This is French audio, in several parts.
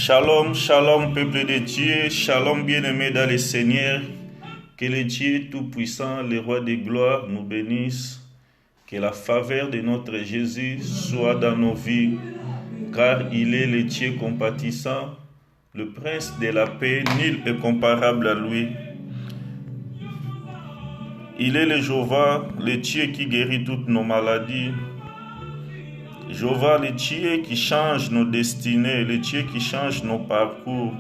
Shalom, shalom, peuple de Dieu, shalom, bien-aimés dans le Seigneur. Que le Dieu Tout-Puissant, le Roi de gloire, nous bénisse. Que la faveur de notre Jésus soit dans nos vies, car il est le Dieu compatissant, le Prince de la paix, nul est comparable à lui. Il est le Jéhovah, le Dieu qui guérit toutes nos maladies. Jéhovah, le Dieu qui change nos destinées, le Dieu qui change nos parcours.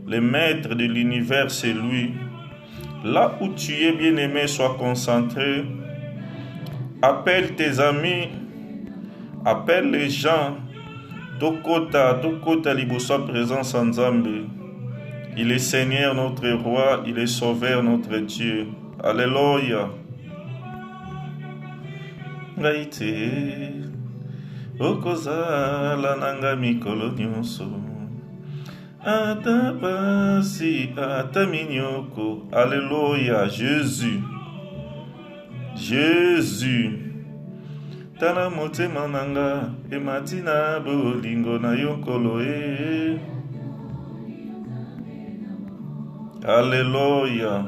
Le maître de l'univers, c'est lui. Là où tu es, bien-aimé, sois concentré. Appelle tes amis, appelle les gens. Tokota liboso présence en Zambé. Il est Seigneur, notre Roi, il est Sauveur, notre Dieu. Alléluia. Gaïté. Okozala nanga mikolo nyonso ata pasi ata minyoko. Alléluia. Jésus tana motema nanga emati na bolingo na yonkolo e. Alléluia.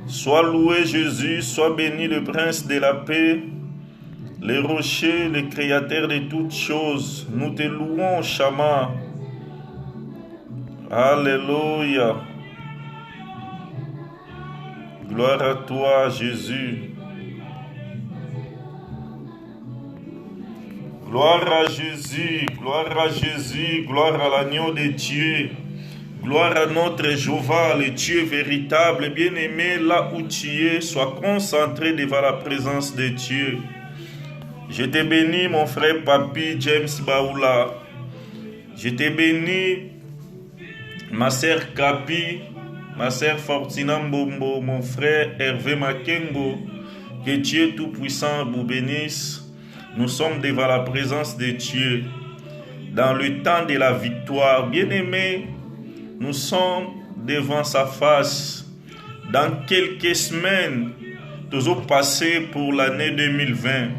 Sois loué Jésus, sois béni le Prince de la paix, le rocher, le créateur de toutes choses. Nous te louons, Shama. Alléluia. Gloire à toi, Jésus. Gloire à Jésus, gloire à Jésus, gloire à l'agneau de Dieu. Gloire à notre Jéhovah, le Dieu véritable. Bien-aimé, là où tu es, sois concentré devant la présence de Dieu. Je te bénis, mon frère Papi James Baoula. Je te bénis, ma sœur Kapi, ma sœur Fortina Mbombo, mon frère Hervé Makengo. Que Dieu Tout-Puissant vous bénisse. Nous sommes devant la présence de Dieu. Dans le temps de la victoire, bien-aimé, nous sommes devant sa face. Dans quelques semaines, nous allons passer pour l'année 2020.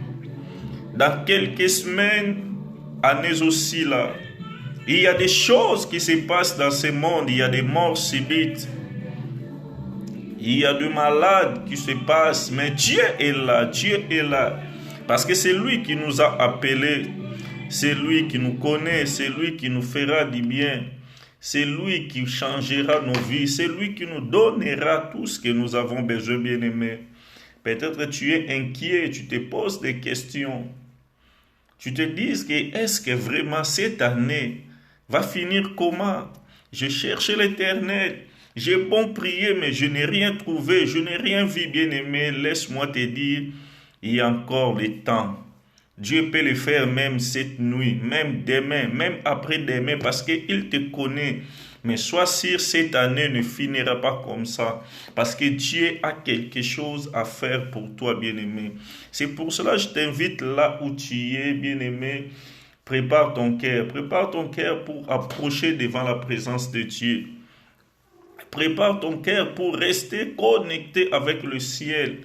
Dans quelques semaines, années aussi là, il y a des choses qui se passent dans ce monde. Il y a des morts subites. Il y a des malades qui se passent. Mais Dieu est là. Dieu est là. Parce que c'est lui qui nous a appelés. C'est lui qui nous connaît. C'est lui qui nous fera du bien. C'est lui qui changera nos vies. C'est lui qui nous donnera tout ce que nous avons besoin, bien-aimés. Peut-être tu es inquiet, tu te poses des questions. Tu te dis que est-ce que vraiment cette année va finir comment? J'ai cherché l'Éternel. J'ai bon prié, mais je n'ai rien trouvé. Je n'ai rien vu, bien-aimé. Laisse-moi te dire, il y a encore le temps. Dieu peut le faire même cette nuit, même demain, même après-demain, parce qu'il te connaît. Mais sois sûr, cette année ne finira pas comme ça, parce que Dieu a quelque chose à faire pour toi, bien-aimé. C'est pour cela que je t'invite là où tu es, bien-aimé. Prépare ton cœur pour approcher devant la présence de Dieu. Prépare ton cœur pour rester connecté avec le ciel.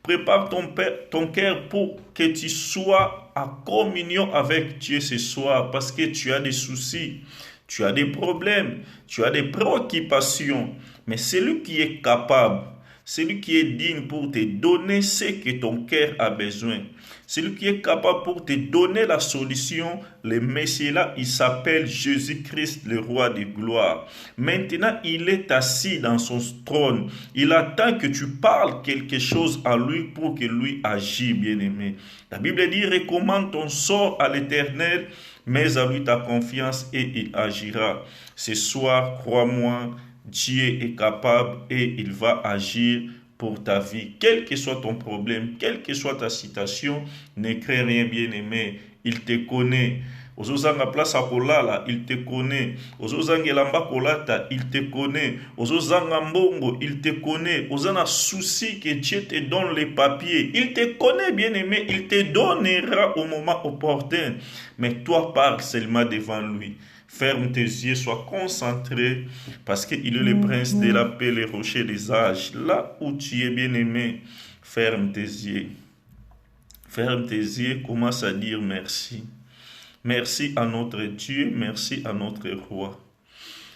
Prépare ton cœur pour que tu sois en communion avec Dieu ce soir, parce que tu as des soucis, tu as des problèmes, tu as des préoccupations. Mais celui qui est capable, celui qui est digne pour te donner ce que ton cœur a besoin, celui qui est capable pour te donner la solution, le Messie là, il s'appelle Jésus-Christ, le Roi de gloire. Maintenant, il est assis dans son trône. Il attend que tu parles quelque chose à lui pour que lui agisse, bien-aimé. La Bible dit, recommande ton sort à l'Éternel, mets à lui ta confiance et il agira. Ce soir, crois-moi, Dieu est capable et il va agir pour ta vie. Quel que soit ton problème, quelle que soit ta situation, ne crains rien, bien-aimé. Il te connaît. Ozozanga place à kolala, il te connaît. Ozozanga lamba kolata, il te connaît. Ozozanga mbongo, il te connaît. Ozana souci que Dieu te donne les papiers, il te connaît, bien-aimé. Il te donnera au moment opportun. Mais toi, parle seulement devant lui. Ferme tes yeux, sois concentré, parce qu'il est le prince de la paix, le rocher des âges. Là où tu es, bien-aimé, ferme tes yeux. Ferme tes yeux, commence à dire merci. Merci à notre Dieu, merci à notre Roi.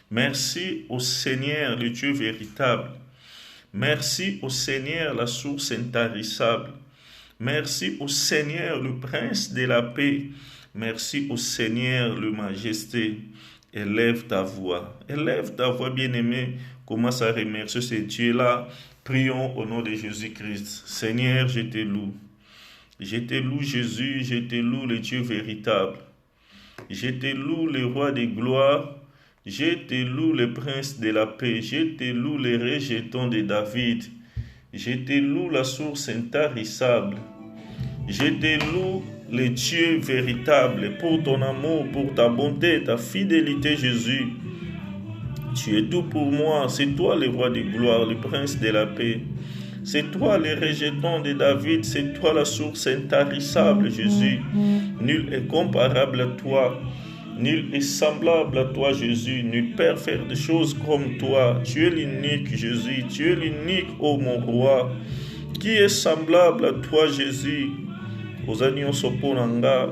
Merci au Seigneur, le Dieu véritable. Merci au Seigneur, la source intarissable. Merci au Seigneur, le Prince de la paix. Merci au Seigneur, le Majesté. Élève ta voix, bien-aimé. Commence à remercier ce Dieu-là. Prions au nom de Jésus-Christ. Seigneur, je te loue. Je te loue Jésus, je te loue le Dieu véritable. Je te loue le Roi de gloire. Je te loue le Prince de la paix. Je te loue le rejeton de David. Je te loue la source intarissable. Je te loue le Dieu véritable pour ton amour, pour ta bonté, ta fidélité, Jésus. Tu es tout pour moi. C'est toi le Roi de gloire, le Prince de la paix. C'est toi le rejeton de David. C'est toi la source intarissable, Jésus. Nul est comparable à toi. Nul est semblable à toi, Jésus. Nul peut faire des choses comme toi. Tu es l'unique, Jésus. Tu es l'unique, ô mon roi. Qui est semblable à toi, Jésus? Ozanyo soponanga,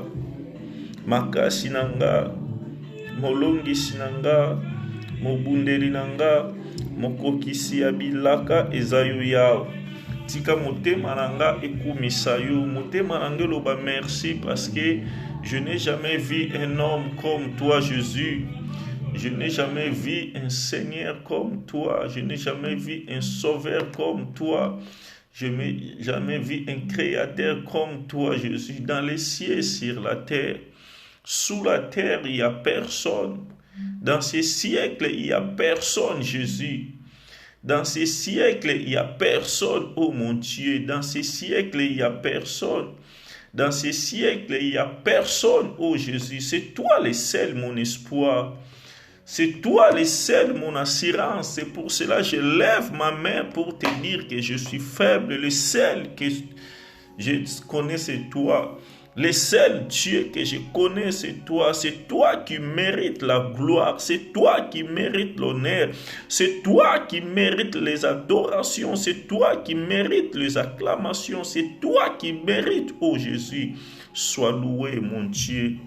makasi nanga, molongi sinanga, mobundeli nanga, mokokisi ya bilaka ezayo yao. Tika motema nanga ekumisa yo, motema nanga loba merci parce que je n'ai jamais vu un homme comme toi, Jésus. Je n'ai jamais vu un Seigneur comme toi. Je n'ai jamais vu un Sauveur comme toi. Je n'ai jamais vu un Créateur comme toi, Jésus. Dans les cieux, sur la terre. Sous la terre, il n'y a personne. Dans ces siècles, il n'y a personne, Jésus. Dans ces siècles, il n'y a personne, oh mon Dieu. Dans ces siècles, il n'y a personne. Dans ces siècles, il n'y a personne, oh Jésus. C'est toi le seul, mon espoir. C'est toi le seul, mon assurance. C'est pour cela que je lève ma main pour te dire que je suis faible. Le seul que je connais, c'est toi. Le seul Dieu que je connais, c'est toi. C'est toi qui mérites la gloire. C'est toi qui mérites l'honneur. C'est toi qui mérites les adorations. C'est toi qui mérites les acclamations. C'est toi qui mérites, oh Jésus. Sois loué, mon Dieu.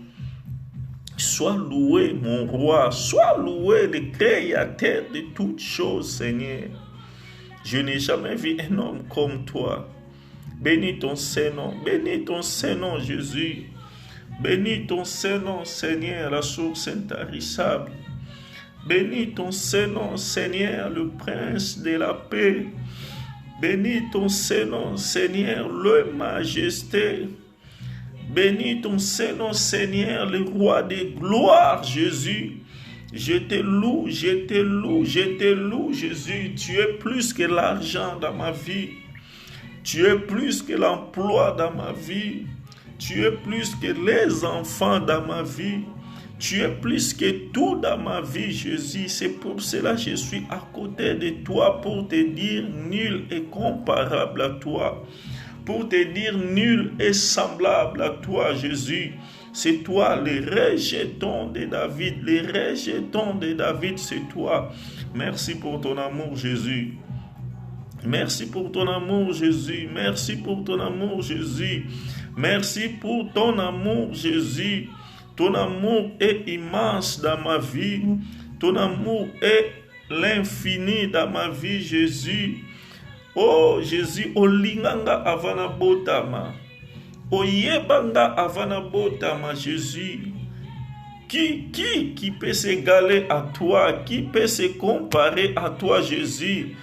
Sois loué, mon roi. Sois loué, le créateur de toutes choses, Seigneur. Je n'ai jamais vu un homme comme toi. Bénis ton Saint-Nom. Bénis ton Saint-Nom, Jésus. Bénis ton Saint-Nom, Seigneur, la source intarissable. Bénis ton Saint-Nom, Seigneur, le Prince de la paix. Bénis ton Saint-Nom, Seigneur, le Majesté. Bénis ton Saint-Nom, Seigneur, le Roi de gloire, Jésus. Je te loue, je te loue, je te loue, Jésus. Tu es plus que l'argent dans ma vie. Tu es plus que l'emploi dans ma vie. Tu es plus que les enfants dans ma vie. Tu es plus que tout dans ma vie, Jésus. C'est pour cela que je suis à côté de toi pour te dire nul est comparable à toi. Pour te dire nul est semblable à toi, Jésus. C'est toi le rejeton de David. Le rejeton de David, c'est toi. Merci pour ton amour, Jésus. Merci pour ton amour, Jésus. Merci pour ton amour, Jésus. Merci pour ton amour, Jésus. Ton amour est immense dans ma vie. Ton amour est l'infini dans ma vie, Jésus. Oh Jésus, olinganga avana botama. Oyebanga avana botama, Jésus. Qui peut s'égaler à toi? Qui peut se comparer à toi, Jésus?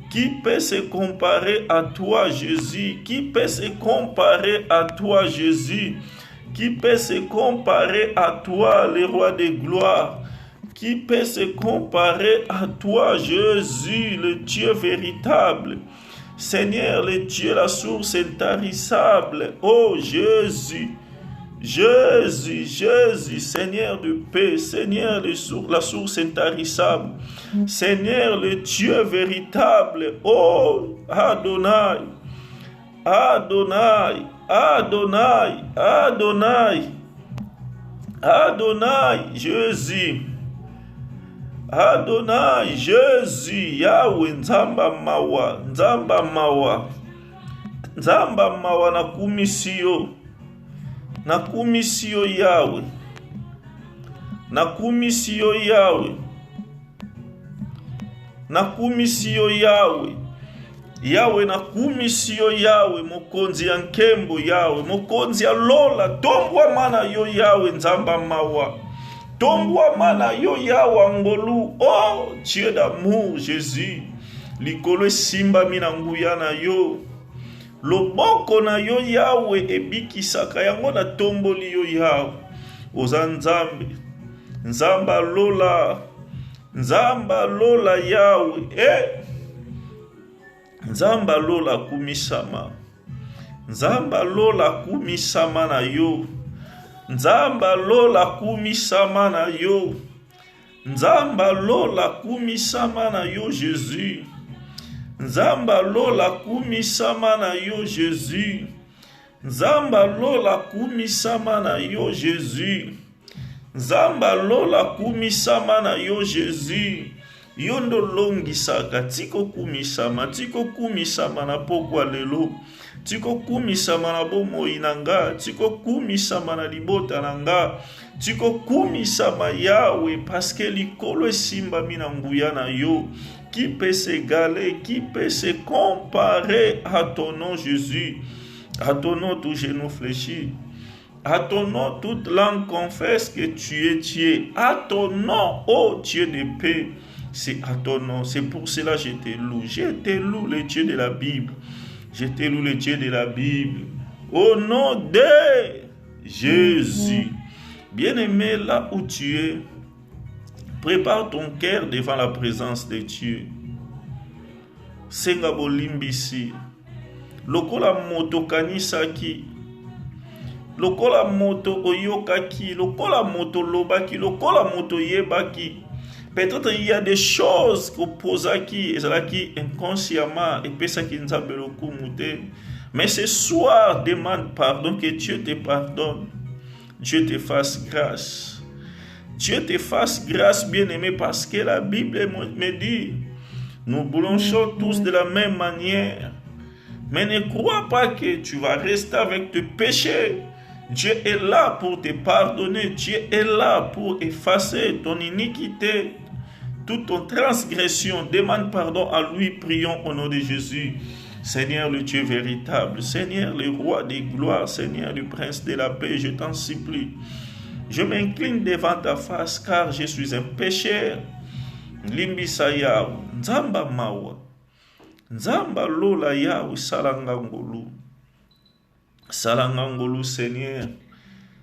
Qui peut se comparer à toi, Jésus? Qui peut se comparer à toi, Jésus? Qui peut se comparer à toi, le Roi de gloire? Qui peut se comparer à toi, Jésus, le Dieu véritable? Seigneur, le Dieu, la source intarissable. Oh Jésus, Jésus, Jésus, Seigneur de paix, Seigneur, la source intarissable. Seigneur, le Dieu véritable. Oh Adonai, Adonai, Adonai, Adonai, Adonai, Jésus. Adonai, Jésus, Yahweh, Nzamba Mawa, Nzamba mawa nakumisio. Nakumisio Yahweh. Nakumisio Yahweh. Nakumisio Yahweh. Yahweh nakumisio Yahweh. Mokonzi ya nkembo Yahweh. Mokonzi ya lola. Tombwa mana yo Yahweh nzamba mawa. Tombwa mana yo Yahweh ngolu. Oh Dieu d'amour Jésus. Likolo simba mina nguya na yo. Loboko na yo Yahweh ebikisaka yango na tomboli yo Yahweh. Oza nzambe. Nzamba lola. Nzamba lola Yahweh. Nzamba lola kumisama. Nzamba lola kumisama na yo. Nzamba lola kumisama na yo. Nzamba lola kumisama na yo Jésus. Nzamba lola kumisama na yo Jésus. Nzamba lola kumisama na yo Jésus. Nzamba lola kumisama na yo Jésus. Yondo longisaka tiko kumisama na pokwa lelo. Tiko kumisama na bomoi nanga. Tiko kumisama na libota nanga. Tiko kumisama Yahweh parce que likolo esimba mina nguya na yo. Qui peut s'égaler, qui peut se comparer à ton nom Jésus? À ton nom tout genou fléchi. À ton nom toute langue confesse que tu es Dieu. À ton nom, ô Dieu de paix. C'est à ton nom. C'est pour cela que je te loue. Je te loue le Dieu de la Bible. Je te loue le Dieu de la Bible. Au nom de Jésus. Bien-aimé, là où tu es, prépare ton cœur devant la présence de Dieu. Senga bolimbisi. Lokola moto kanisaki. Lokola moto oyokaki. Lokola moto lobaki. Lokola moto yebaki. Peut-être il y a des choses qu'on pose qui inconsciemment et pesa qui nous appelle mais ce soir demande pardon, que Dieu te pardonne. Dieu te fasse grâce. Dieu te fasse grâce, bien-aimé, parce que la Bible me dit, nous blanchons tous de la même manière. Mais ne crois pas que tu vas rester avec tes péchés. Dieu est là pour te pardonner. Dieu est là pour effacer ton iniquité, toute ton transgression. Demande pardon à lui. Prions au nom de Jésus. Seigneur le Dieu véritable, Seigneur le roi des gloires, Seigneur le prince de la paix, je t'en supplie. Je m'incline devant ta face car je suis un pécheur. Limbisa Yahweh, Nzamba mawa, Nzamba lola Yahweh, salangangolu. Salangangolu Seigneur,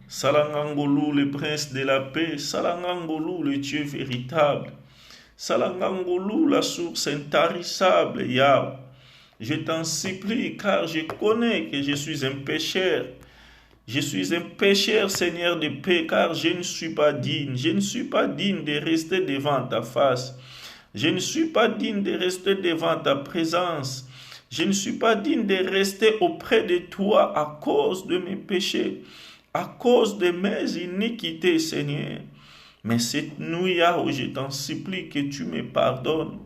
salangangolu le prince de la paix, salangangolu le Dieu véritable, salangangolu la source intarissable Yahweh. Je t'en supplie car je connais que je suis un pécheur. Je suis un pécheur, Seigneur de paix, car je ne suis pas digne. Je ne suis pas digne de rester devant ta face. Je ne suis pas digne de rester devant ta présence. Je ne suis pas digne de rester auprès de toi à cause de mes péchés, à cause de mes iniquités, Seigneur. Mais cette nuit, où je t'en supplie que tu me pardonnes.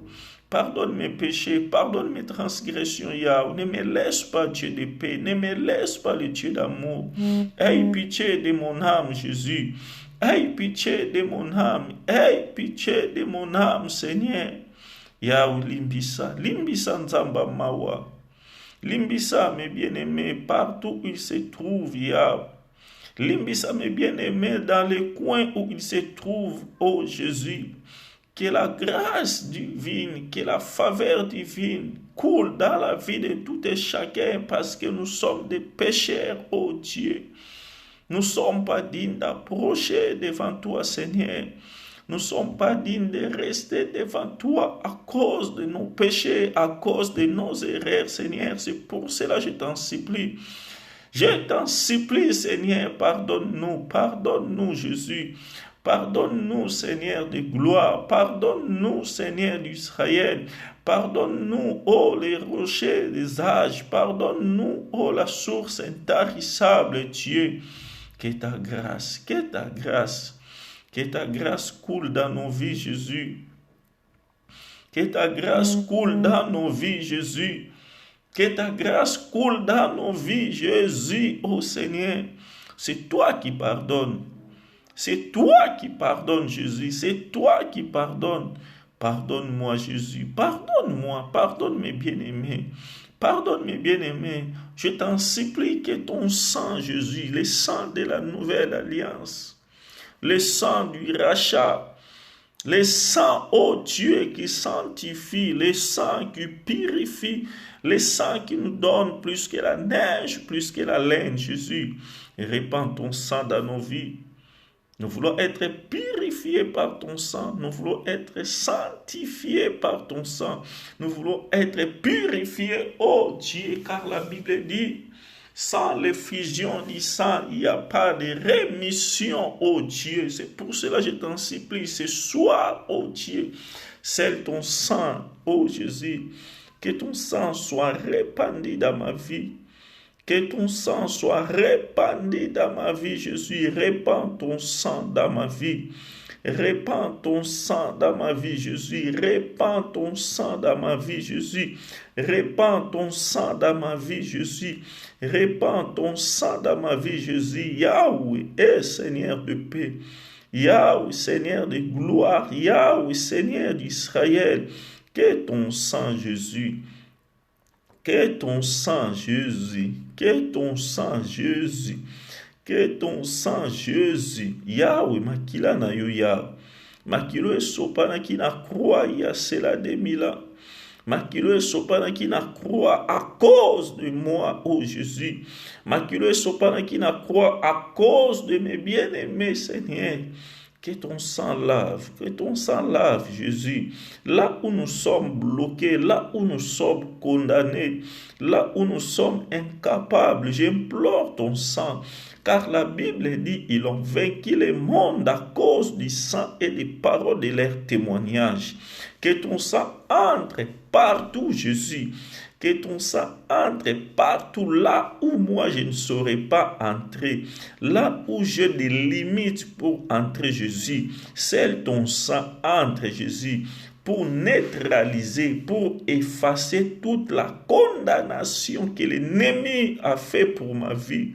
Pardonne mes péchés, pardonne mes transgressions, Yahweh. Ne me laisse pas, Dieu de paix, ne me laisse pas, le Dieu d'amour. Aie pitié de mon âme, Jésus. Aie pitié de mon âme. Aie pitié de mon âme, Seigneur. Yahweh, limbisa, limbisa nzamba mawa. Limbisa, mes bien-aimés, partout où il se trouve, Yahweh. Limbisa, mes bien-aimés, dans les coins où il se trouve, oh Jésus. Que la grâce divine, que la faveur divine coule dans la vie de tout et chacun parce que nous sommes des pécheurs, oh Dieu. Nous ne sommes pas dignes d'approcher devant toi, Seigneur. Nous ne sommes pas dignes de rester devant toi à cause de nos péchés, à cause de nos erreurs, Seigneur. C'est pour cela que je t'en supplie. Je t'en supplie, Seigneur, pardonne-nous, Jésus. Pardonne-nous, Seigneur de gloire. Pardonne-nous, Seigneur d'Israël. Pardonne-nous, ô les rochers des âges. Pardonne-nous, ô la source intarissable, Dieu. Que ta grâce coule dans nos vies, Jésus. Que ta grâce coule dans nos vies, Jésus. Que ta grâce coule dans nos vies, Jésus, ô Seigneur. C'est toi qui pardonnes. C'est toi qui pardonnes, Jésus. C'est toi qui pardonnes. Pardonne-moi, Jésus. Pardonne-moi. Pardonne mes bien-aimés. Pardonne mes bien-aimés. Je t'en supplie que ton sang, Jésus, le sang de la nouvelle alliance, le sang du rachat, le sang, ô Dieu, qui sanctifie, le sang qui purifie, le sang qui nous donne plus que la neige, plus que la laine, Jésus. Répands ton sang dans nos vies. Nous voulons être purifiés par ton sang. Nous voulons être sanctifiés par ton sang. Nous voulons être purifiés, ô Dieu, car la Bible dit, sans l'effusion du sang, il n'y a pas de rémission, ô Dieu. C'est pour cela que je t'en supplie ce soir, ô Dieu, scelle ton sang, ô Jésus, que ton sang soit répandu dans ma vie. Que ton sang soit répandu dans ma vie, Jésus. Répands ton sang dans ma vie. Répands ton sang dans ma vie, Jésus. Répands ton sang dans ma vie, Jésus. Répands ton sang dans ma vie, Jésus. Répands ton sang dans ma vie, Jésus. Yahweh, Seigneur de paix. Yahweh, Seigneur de gloire. Yahweh, Seigneur d'Israël. Que ton sang, Jésus. Que ton sang, Jésus, que ton sang, Jésus, que ton sang, Jésus, Yahweh, makila na yo Yahweh, makilo esopana ki na croix ya cela 2000 ans, makilo esopana ki na croix à cause de moi, oh Jésus, makilo esopana ki na croix à cause de mes bien-aimés, Seigneur. Que ton sang lave, Jésus. Là où nous sommes bloqués, là où nous sommes condamnés, là où nous sommes incapables, j'implore ton sang. Car la Bible dit, ils ont vaincu le monde à cause du sang et des paroles de leur témoignage. Que ton sang entre partout, Jésus. Que ton sang entre partout là où moi je ne saurais pas entrer, là où j'ai des limites pour entrer, Jésus. Scelle ton sang entre, Jésus, pour neutraliser, pour effacer toute la condamnation que l'ennemi a fait pour ma vie,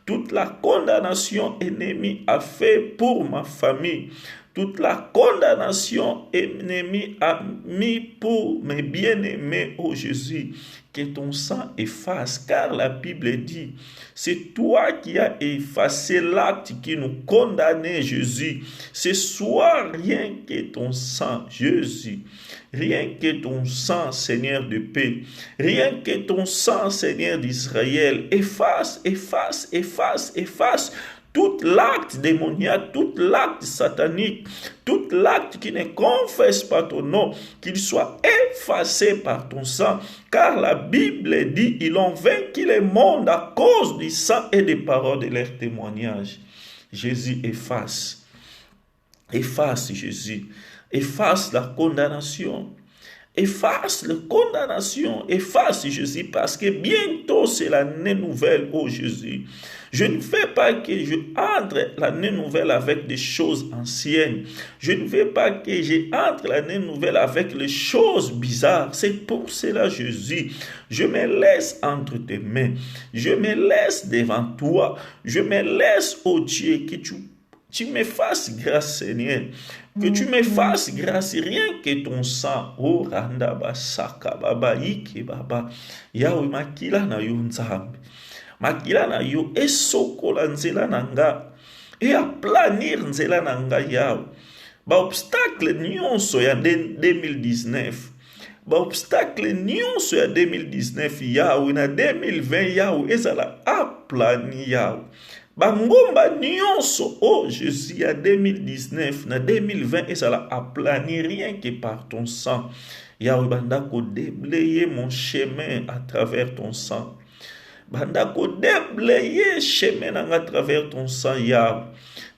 toute la condamnation l'ennemi a fait pour ma famille, toute la condamnation ennemi a mis pour mes bien-aimés, ô Jésus. Que ton sang efface, car la Bible dit, c'est toi qui as effacé l'acte qui nous condamnait, Jésus. Ce soir, rien que ton sang, Jésus, rien que ton sang, Seigneur de paix, rien que ton sang, Seigneur d'Israël, efface tout l'acte démoniaque, tout l'acte satanique, tout l'acte qui ne confesse pas ton nom, qu'il soit effacé par ton sang, car la Bible dit, ils ont vaincu le monde à cause du sang et des paroles de leur témoignage. Jésus, efface Jésus, efface la condamnation. Efface la condamnation, efface Jésus, parce que bientôt c'est l'année nouvelle, oh Jésus. Je ne veux pas que je entre l'année nouvelle avec des choses anciennes. Je ne veux pas que je entre l'année nouvelle avec les choses bizarres. C'est pour cela, Jésus, je me laisse entre tes mains. Je me laisse devant toi. Je me laisse, oh Dieu, que tu me fasses grâce, Seigneur. Que tu me fasses grâce, rien que ton sang. Oh, randa basaka baba ike baba. Yahweh makila na yo nzambe. Makila na yo esokola nzela nanga. E aplanir nzela nanga Yahweh. Ba obstacle nyonso ya 2019. Ba obstacle nyonso ya 2019 Yahweh na 2020 Yahweh ezala aplani Yahweh. Bangomba nyonso, oh Jésus, à 2019, na 2020, et ça l'a aplani rien que par ton sang. Yahweh, bandako déblayer mon chemin à travers ton sang. Bandako déblayer chemin à travers ton sang, Yahweh.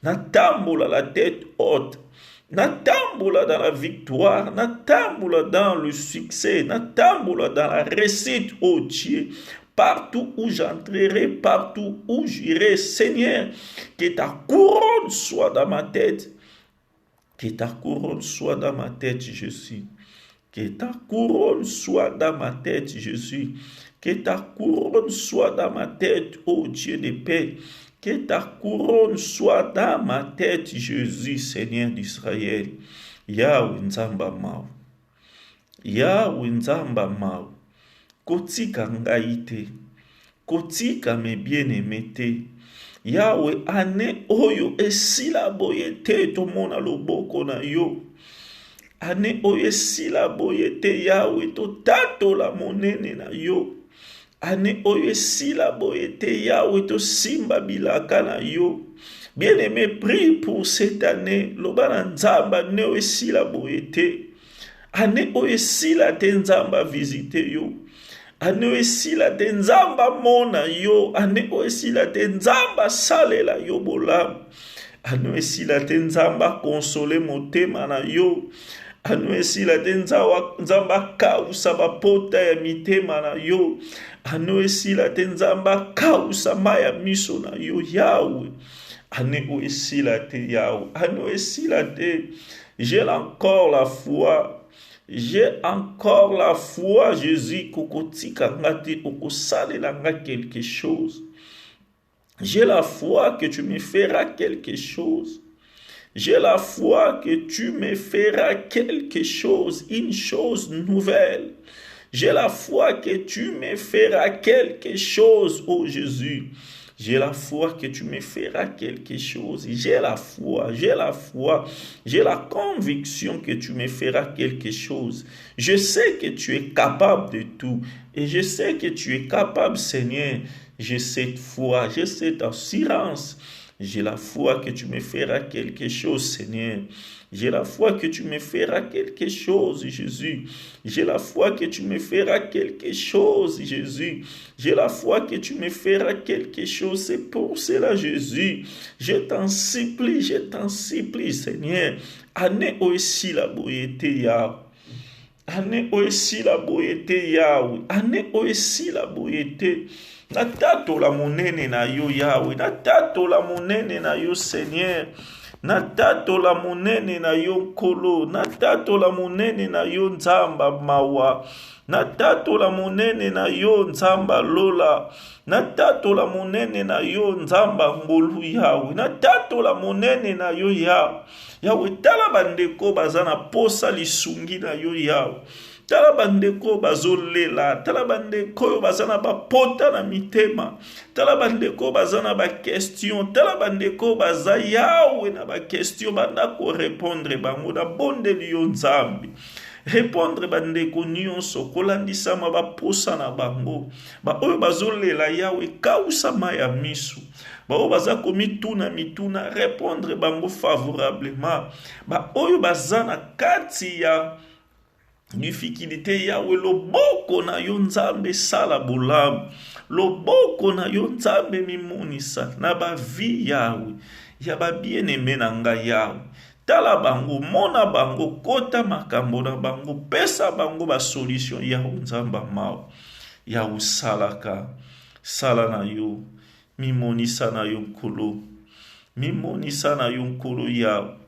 Natamboula la tête haute. Natamboula dans la victoire. Natamboula dans le succès. Natamboula dans la réussite, oh Dieu. Partout où j'entrerai, partout où j'irai, Seigneur, que ta couronne soit dans ma tête. Que ta couronne soit dans ma tête, Jésus. Que ta couronne soit dans ma tête, Jésus. Que ta couronne soit dans ma tête, ô Dieu de paix. Que ta couronne soit dans ma tête, Jésus, Seigneur d'Israël. Yahweh Nzamba Mau. Yahweh Nzamba Mau. Kotika ngai te. Kotika me bien-aimé te. Yahweh ane oyo esila boye te tomona loboko na yo. Ane oyo esila boye te Yahweh to tato la monene na yo. Ane oyo esila boye te Yahweh to simba bilaka na yo. Bien-aimé, prie pour cette année. Loba nzamba ne oyo esila boye te. Ane oyo esila te nzamba visite yo. Ane oyo esila te nzamba mona yo. Ane oyo esila te nzamba salela yo bolamu. Ane oyo esila te nzamba konsole motema na yo. Ane esila te nzamba kausa bapota ya mitema na yo. Ane esila te nzamba kausa maya miso na yo Yahweh. Ane esila te Yahweh. Ane esila te. J'ai encore la foi. J'ai encore la foi, Jésus, kokotika ngati okosalela nga quelque chose. J'ai la foi que tu me feras quelque chose. J'ai la foi que tu me feras quelque chose, une chose nouvelle. J'ai la foi que tu me feras quelque chose, oh Jésus. J'ai la foi que tu me feras quelque chose. J'ai la foi, j'ai la conviction que tu me feras quelque chose. Je sais que tu es capable de tout. Et je sais que tu es capable, Seigneur. J'ai cette foi, j'ai cette assurance. J'ai la foi que tu me feras quelque chose, Seigneur. J'ai la foi que tu me feras quelque chose, Jésus. J'ai la foi que tu me feras quelque chose, Jésus. J'ai la foi que tu me feras quelque chose. C'est pour cela, Jésus. Je t'en supplie, Seigneur. Ane oesi la boyete Yahweh. Ane oesi la boyete Yahweh. Ane oesi la boyete. Na tato la monene na yo Yahweh. Na tato la monene na yo Seigneur. Na tato la monene na yo nkolo. Na tato la monene na yo nzamba mawa. Na tato la monene na yo nzamba lola. Na tato la monene na yo nzamba ngolu Yahweh. Na tato la monene na yo Yahweh. Yahweh tala bandeko bazana posa lisungi na yo Yahweh. Tala bandeko bazolela, tala bandeko bazana bapota na mitema, tala bandeko bazana ba question, tala bandeko baza Yahweh na ba question bandako répondre bango na bonde liyo nzambi. Répondre bandeko nyonso kolandisa ma baposa na bango. Ba oyo bazolela Yahweh kausa maya misu. Ba oyo bazako mituna répondre bango favorablement. Ba oyo bazana kati ya difficulté Yahweh loboko na yo nzambe sala bolamu. Loboko na yo nzambe mimonisa na ba vie Yahweh. Ya ba bien-aimé na nga Yahweh. Tala bango, mona bango, kota makambo na bango, pesa bango ba solution Yahweh nzamba mao. Yahweh salaka, sala na yo, mimonisa na yo nkolo. Mimonisa na yo nkolo Yahweh.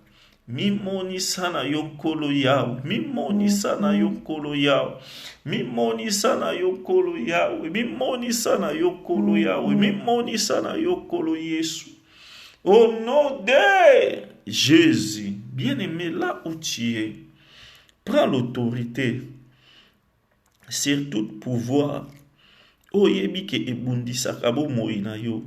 Mimonisa na yo nkolo Yahweh. Mimonisa na yo nkolo Yahweh. Mimonisa na yo nkolo Yahweh. Mimonisa na yo nkolo Yahweh. Mimonisa na yo nkolo Yesu. Au nom de Jésus, bien-aimé, là où tu es, prends l'autorité sur tout pouvoir. Oyebi ke ebundisaka bomoi na yo.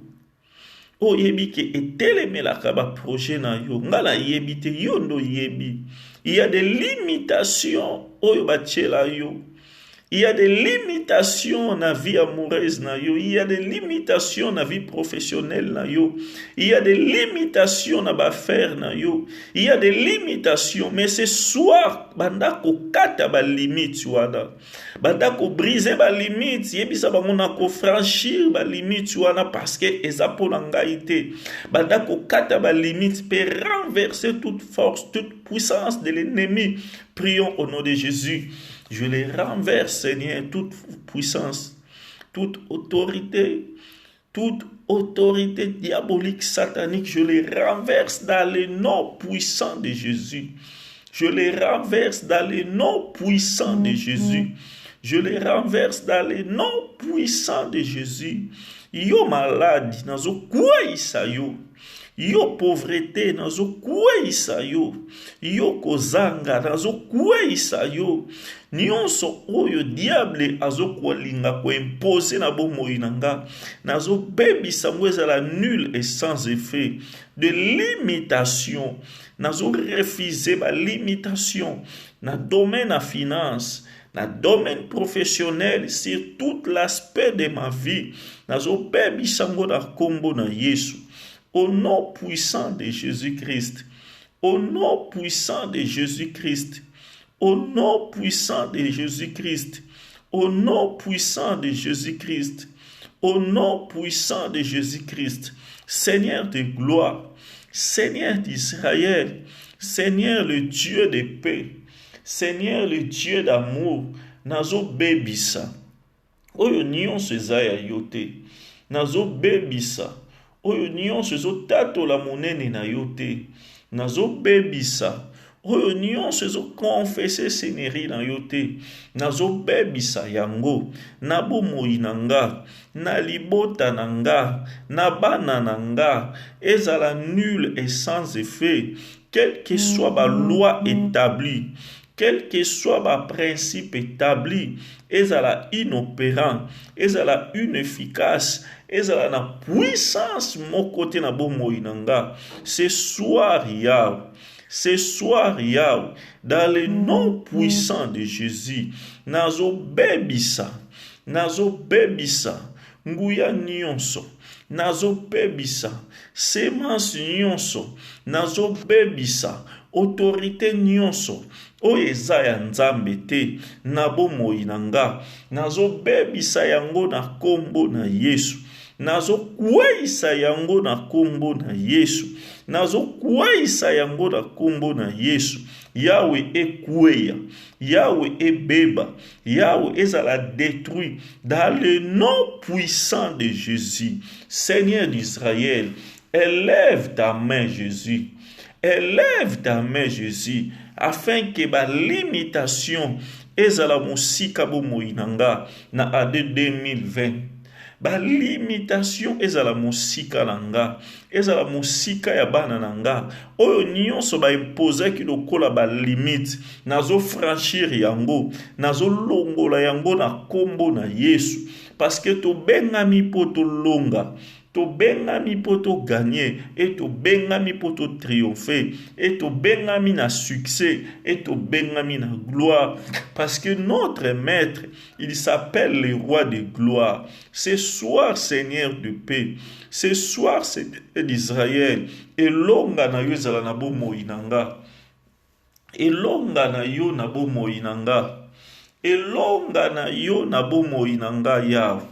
Oyebi ke etelemelaka ba projet na yo. Ngala yebi te yondo yebi. Il y a des limitations oyo batiela yo. Il y a des limitations dans la vie amoureuse na yo. Il y a des limitations dans la vie professionnelle na yo. Il y a des limitations dans l'affaire na yo. Il y a des limitations. Mais ce soir, bandako kata ba limite wana. Bandako briser ba limite. Yebisa bango na ko franchir ba limite wana parce que ezapo na ngai te. Bandako kata ba limite peut renverser toute force, toute puissance de l'ennemi. Prions au nom de Jésus. Je les renverse, Seigneur, toute puissance, toute autorité diabolique, satanique, je les renverse dans le nom puissant de Jésus. Je les renverse dans le nom puissant de Jésus. Je les renverse dans le nom puissant de Jésus. Yo malade, nazo kweyisa yo. Yo pauvreté, nazo kweyisa yo. Yo kozanga, nazo kweyisa yo. Nyonso oyo diable azo kolinga ko imposer na bomoi nanga. Nazo bebisa ngo ezala nul et sans effet. De limitation. Nazo refuser ba limitation. Na domaine à finance. Na domaine professionnel, sur tout l'aspect de ma vie. Nazo bebisa ngo na kombo na Yesu. Au nom puissant de Jésus-Christ. Au nom puissant de Jésus-Christ. Au nom puissant de Jésus-Christ. Au nom puissant de Jésus-Christ. Au nom puissant de Jésus-Christ. Seigneur de gloire. Seigneur d'Israël. Seigneur le Dieu de paix. Seigneur le Dieu d'amour. Nazo bebisa. Oyo nyonso eza ya yo te. Nazo bebisa. Oyo nyonso ezotatola monene na yo te. Nazo bebisa. Oyo nyonso ezokonfese seneri na yo te. Nazo bebisa yango. Na bomoi na nga. Na libota na nga. Na bana na nga. Ezala nul et sans effet. Quelle que soit la loi établie. Quel que soit le principe établi, ezala inopérant, ezala inefficace, ezala na puissance mon côté na bomoi nanga. Ce soir Yahweh, dans le nom puissant de Jésus, nazo bebisa, nguya nyonso, nazo bebisa, semence nyonso, nazo bebisa, autorité nyonso, oyo eza ya nzambe te na bomoi na nga. Nazo bebisa yango na kombo na Yesu. Nazo kweyisa yango na kombo na Yesu. Nazo kweyisa yango na kombo na Yesu. Yahweh ekweya, Yahweh ebeba, Yahweh ezala détruit dans le nom puissant de Jésus. Seigneur d'Israël, élève ta main Jésus. Élève ta main Jésus, afin que ba limitation ezala musika bomoi nanga na ade 2020. Ba limitation ezala musika nanga, ezala musika ya bana nanga. Oyo nyonso ba imposer ki lokola ba limite, nazo franchir yango, nazo longola yango na kombo na Yesu, parce que to bengami poto longa. To bengami poto gagner, et to bengami poto triompher, et to bengami na succès, et to bengami na gloire, parce que notre maître, il s'appelle le roi de gloire. Ce soir, Seigneur de paix, ce soir, Seigneur d'Israël, elonga na yo ezala na bomoi nanga, elonga na yo na bomoi nanga, elonga na yo na bomoi nanga Yahweh.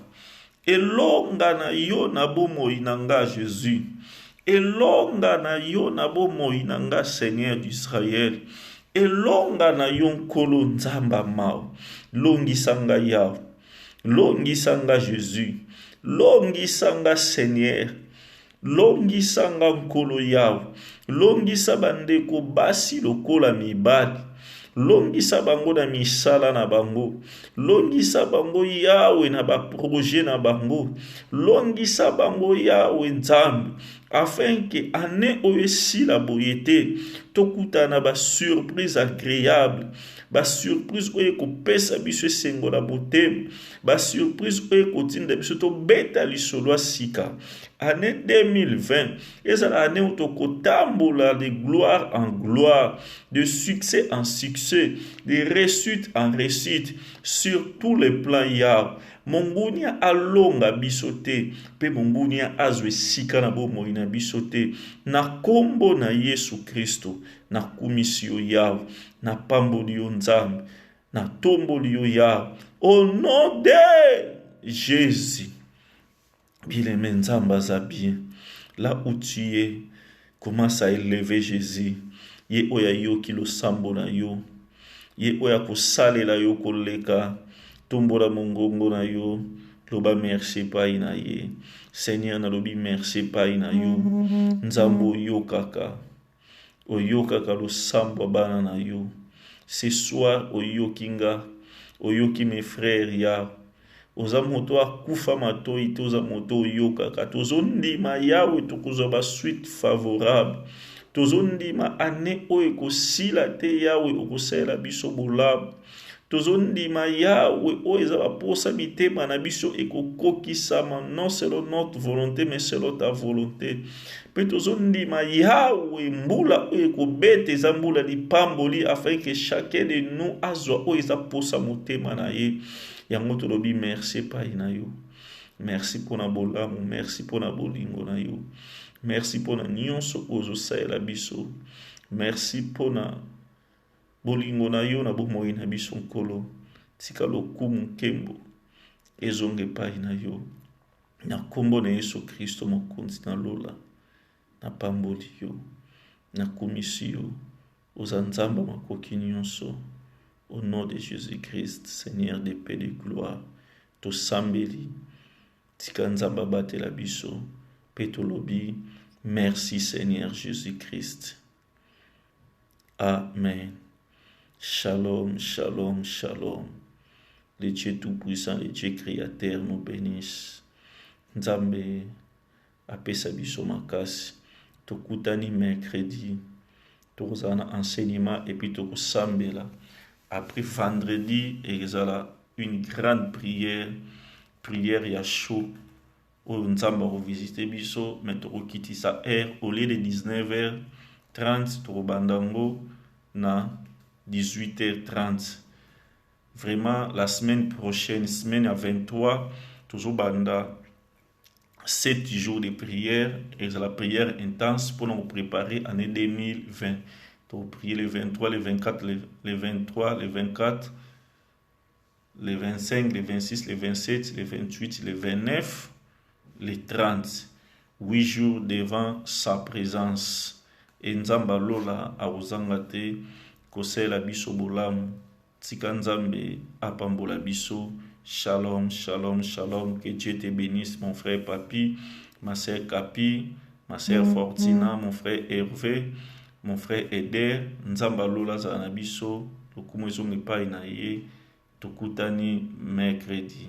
Elonga na yo na bomoi nanga Jésus. Elonga na yo na bomoi nanga Seigneur d'Israël. Elonga na yo nkolo nzamba mao. Longisanga Yahweh. Longisanga Jésus. Longisanga Seigneur. Longisanga nkolo Yahweh. Longisa bandeko basi lokola mibali. Longisa bango na misala na bango. Longisa bango Yahweh na ba projet na bango. Longisa bango Yahweh nzambe. Afin que année oyo la boyete tokuta na ba surprise agréable. Ba surprise oyo kopesa biso sengo na botem. Ba surprise oyo kotinda biso to beta lisolo sika. Année 2020, ezala année où tokotambola de gloire en gloire, de succès en succès, de réussite en réussite, sur tous les plans Yahweh. Mongunia alonga bisote, pe mongunia azwe sika na bomoi na bisote, na kombo na Yesu Kristo, na kumisio Yahweh, na pamboli yo nzambe, na tomboli yo Yahweh, au nom de Jésus. Bien-aimé nzamba za bien, là où tu es, commence à élever Jésus. Ye oya yo ki lo sambo na yo, ye oya ko sale la yo koleka, tombola mongongo na yo, loba merci pa ina ye. Seigneur na lobi merci pa ina yo. Nzambo yo kaka. O yo kaka lo sambo bana na yo. Ce soir o yo kinga, o yo ki mes frères ya. oza moto akufa matoi te oza moto oyokaka tozondima yawe tokozwa basuite favorable tozondima ane oyo ekosila te yawe okosalela biso bolamu tozondima yawe oyo eza baposa mitema na biso ekokokisama non selon notre volonté mais selon ta volonté mpe tozondima yawe mbula oyo ekobeta eza mbula lipamboli afin que chacun de nous azwa oyo eza posa motema na ye yango tolobi merci epai na yo merci mpona bolamu merci mpona bolingo na yo merci mpona nyonso ozosalela biso merci mpona bolingo na yo na bomoi na biso nkolo tika lokumu nkembo ezonga epai na yo na kombo na Yesu Kristo mokonzi na lola na pamboli yo na komisi yo oza nzamba makoki nyonso au nom de Jésus-Christ Seigneur de paix de gloire tosambeli tika nzamba batela biso pe tolobi merci Seigneur Jésus-Christ amen. Shalom, shalom, shalom. Le Dieu Tout-Puissant, le Dieu Créateur nous bénisse. Nzambe apesa biso makasi. Tokutani mercredi. Tozana enseignement et puis tokosambela. Après vendredi, ezala une grande prière. Prière ya chaud. Oyo Nzambe revisiter biso. Mais tokokiti sa heure. Au lieu de 19h30, tokobandango na 18h30. Vraiment, la semaine prochaine, semaine à 23, toujours banda 7 jours de prière et la prière intense pour nous préparer l'année 2020. Donc, prier le 23, le 24, le 23, le 24, le 25, le 26, le 27, le 28, le 29, le 30. 8 jours devant sa présence. Et Nzamba Lola a osangate kosela biso bolamu tika Nzambe apambola biso. Shalom, shalom, shalom. Que Dieu te bénisse, mon frère Papi, ma sœur Capi, ma sœur Fortina, mon frère Hervé, mon frère Eder. Nzamba Lola za na biso lokumu ezonga epai na ye tokutani mercredi.